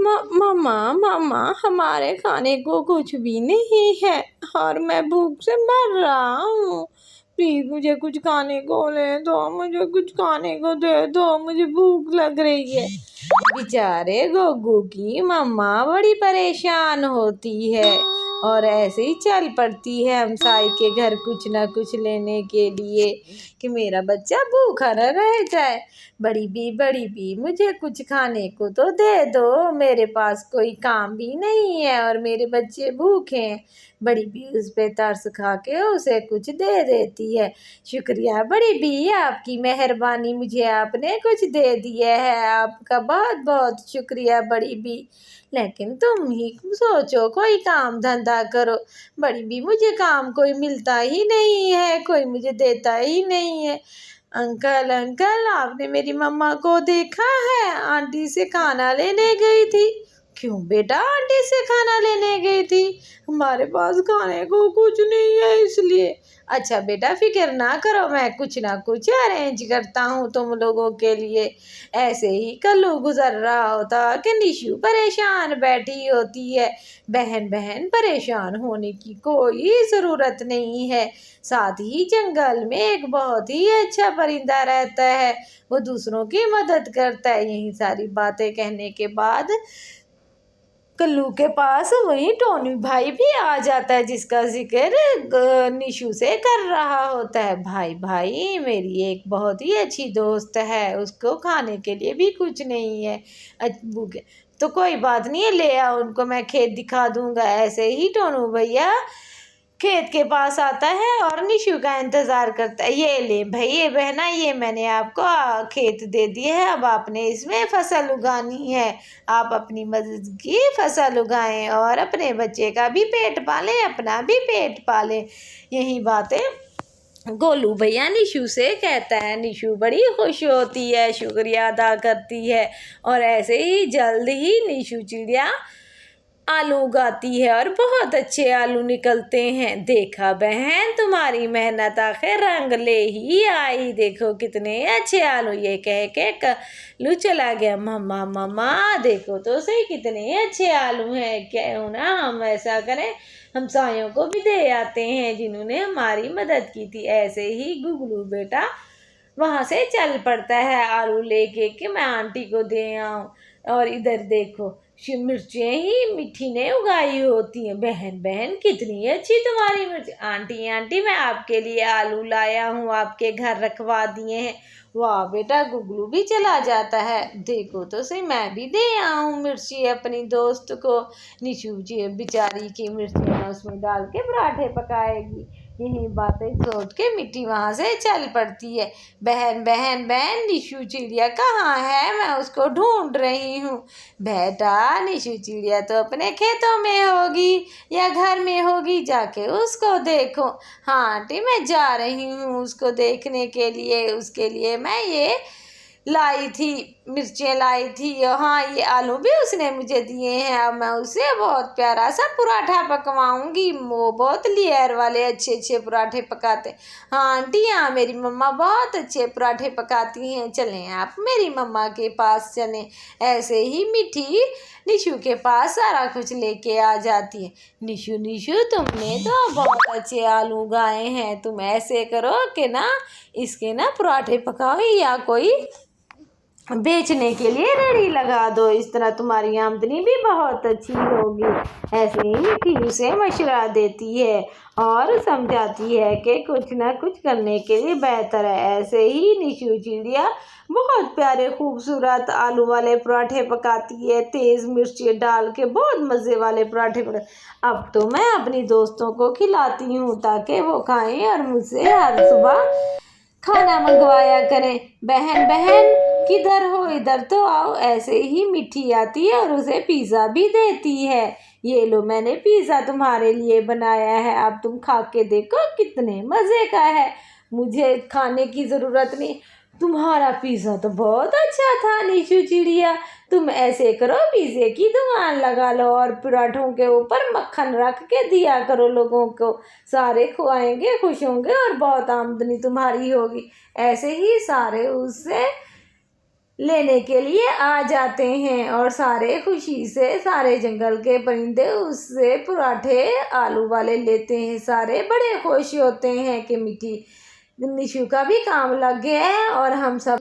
मम्मा मम्मा हमारे खाने को कुछ भी नहीं है और मैं भूख से मर रहा हूँ। प्लीज मुझे कुछ खाने को ले दो, मुझे कुछ खाने को दे दो, मुझे भूख लग रही है। बेचारे गोगू की मम्मा बड़ी परेशान होती है और ऐसे ही चल पड़ती है हमसाई के घर कुछ ना कुछ लेने के लिए कि मेरा बच्चा भूखा न रह जाए। बड़ी बी मुझे कुछ खाने को तो दे दो, मेरे पास कोई काम भी नहीं है और मेरे बच्चे भूखे हैं। बड़ी बी उस पे तरस खा के उसे कुछ दे देती है। शुक्रिया बड़ी बी, आपकी मेहरबानी, मुझे आपने कुछ दे दिया है, आपका बहुत बहुत शुक्रिया बड़ी बी। लेकिन तुम ही सोचो, कोई काम धंधा करो। बड़ी बी मुझे काम कोई मिलता ही नहीं है, कोई मुझे देता ही नहीं है। अंकल अंकल आपने मेरी मम्मा को देखा है, आंटी से खाना लेने गई थी। क्यों बेटा आंटी से खाना लेने गई थी? हमारे पास खाने को कुछ नहीं है इसलिए। अच्छा बेटा फिक्र ना करो, मैं कुछ ना कुछ अरेंज करता हूँ तुम लोगों के लिए। ऐसे ही कल्लू गुजर रहा होता कि निशु परेशान बैठी होती है। बहन बहन परेशान होने की कोई ज़रूरत नहीं है। साथ ही जंगल में एक बहुत ही अच्छा परिंदा रहता है, वो दूसरों की मदद करता है। यही सारी बातें कहने के बाद कल्लू के पास वही टोनी भाई भी आ जाता है, जिसका जिक्र निशु से कर रहा होता है। भाई भाई मेरी एक बहुत ही अच्छी दोस्त है, उसको खाने के लिए भी कुछ नहीं है, भूखे तो कोई बात नहीं है, ले आओ उनको, मैं खेत दिखा दूंगा। ऐसे ही टोनू भैया खेत के पास आता है और निशु का इंतज़ार करता है। ये ले भाई, ये बहना, ये मैंने आपको खेत दे दिए है, अब आपने इसमें फसल उगानी है। आप अपनी मदद की फसल उगाएं और अपने बच्चे का भी पेट पालें, अपना भी पेट पालें। यही बातें गोलू भैया निशु से कहता है। निशु बड़ी खुश होती है, शुक्रिया अदा करती है और ऐसे ही जल्द ही निशु चिड़िया आलू उगाती है और बहुत अच्छे आलू निकलते हैं। देखा बहन, तुम्हारी मेहनत आखिर रंग ले ही आई, देखो कितने अच्छे आलू। ये कह के कल्लू चला गया। मम्मा मम्मा देखो तो सही कितने अच्छे आलू हैं, क्यों ना हम ऐसा करें, हम सायों को भी दे आते हैं जिन्होंने हमारी मदद की थी। ऐसे ही गुगलू बेटा वहाँ से चल पड़ता है आलू लेके कि मैं आंटी को दे आऊँ। और इधर देखो मिर्चें ही मिठी ने उगाई होती हैं। बहन बहन कितनी अच्छी तुम्हारी मिर्च। आंटी आंटी मैं आपके लिए आलू लाया हूँ, आपके घर रखवा दिए हैं। वाह बेटा, गुगलू भी चला जाता है। देखो तो सही, मैं भी दे आऊँ मिर्ची अपनी दोस्त को। निशु जी बेचारी की मिर्चियाँ उसमें डाल के पराठे पकाएगी। यही बातें सोच के मिट्टी वहाँ से चल पड़ती है। बहन बहन बहन निशु चिड़िया कहाँ है, मैं उसको ढूंढ रही हूँ। बेटा निशु चिड़िया तो अपने खेतों में होगी या घर में होगी, जाके उसको देखो। हाँ आंटी मैं जा रही हूँ उसको देखने के लिए, उसके लिए मैं ये लाई थी, मिर्चें लाई थी। हाँ ये आलू भी उसने मुझे दिए हैं, अब मैं उसे बहुत प्यारा सा पराठा पकवाऊंगी। वो बहुत लेयर वाले अच्छे अच्छे पराठे पकाते। हाँ आंटी, हाँ मेरी मम्मा बहुत अच्छे पराठे पकाती हैं, चलें आप मेरी मम्मा के पास चलें। ऐसे ही मीठी निशु के पास सारा कुछ लेके आ जाती है। निशु निशु तुमने तो बहुत अच्छे आलू उगाए हैं, तुम ऐसे करो कि ना इसके ना पराठे पकाओ या कोई बेचने के लिए रेडी लगा दो, इस तरह तुम्हारी आमदनी भी बहुत अच्छी होगी। ऐसे ही मिठी उसे मशवरा देती है और समझाती है कि कुछ ना कुछ करने के लिए बेहतर है। ऐसे ही निशु चिड़िया बहुत प्यारे खूबसूरत आलू वाले पराठे पकाती है, तेज़ मिर्ची डाल के बहुत मज़े वाले पराठे अब तो मैं अपनी दोस्तों को खिलाती हूँ ताकि वो खाएं और मुझसे हर सुबह खाना मंगवाया करें। बहन बहन किधर हो, इधर तो आओ। ऐसे ही मिठी आती है और उसे पिज़्ज़ा भी देती है। ये लो मैंने पिज़्ज़ा तुम्हारे लिए बनाया है, अब तुम खा के देखो कितने मज़े का है। मुझे खाने की ज़रूरत नहीं, तुम्हारा पिज़्ज़ा तो बहुत अच्छा था निशु चिड़िया। तुम ऐसे करो, पिज़्ज़े की दुकान लगा लो और पराठों के ऊपर मक्खन रख के दिया करो लोगों को, सारे खुआएंगे, खुश होंगे और बहुत आमदनी तुम्हारी होगी। ऐसे ही सारे उससे لینے کے لیے آ جاتے ہیں اور سارے خوشی سے سارے جنگل کے پرندے اس سے پراٹھے آلو والے لیتے ہیں۔ سارے بڑے خوش ہوتے ہیں کہ میٹھی میشو کا بھی کام لگ گیا ہے اور ہم سب